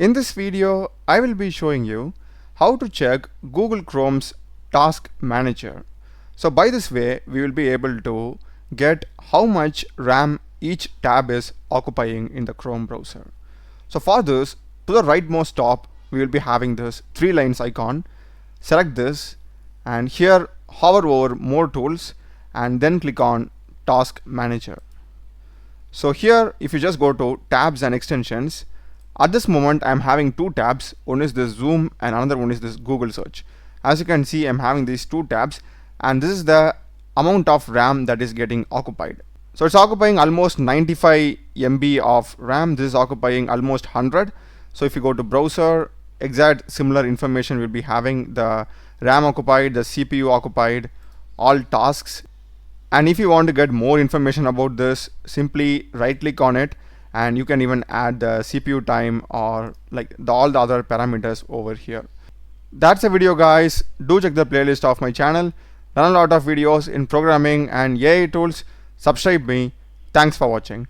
In this video, I will be showing you how to check Google Chrome's Task Manager. So by this way, we will be able to get how much RAM each tab is occupying in the Chrome browser. So for this, to the rightmost top, we will be having this 3 lines icon. Select this and here hover over More Tools and then click on Task Manager. So here, if you just go to Tabs and Extensions, at this moment I'm having 2 tabs. One is this Zoom and another one is this Google Search. As you can see, I'm having these 2 tabs and this is the amount of RAM that is getting occupied. So it's occupying almost 95 MB of RAM. This is occupying almost 100. So if you go to browser, exact similar information will be having the RAM occupied, the CPU occupied, all tasks. And if you want to get more information about this, simply right click on it and you can even add the CPU time or like all the other parameters over here. That's the video, guys. Do check the playlist of my channel. Done a lot of videos in programming and AI tools. Subscribe me. Thanks for watching.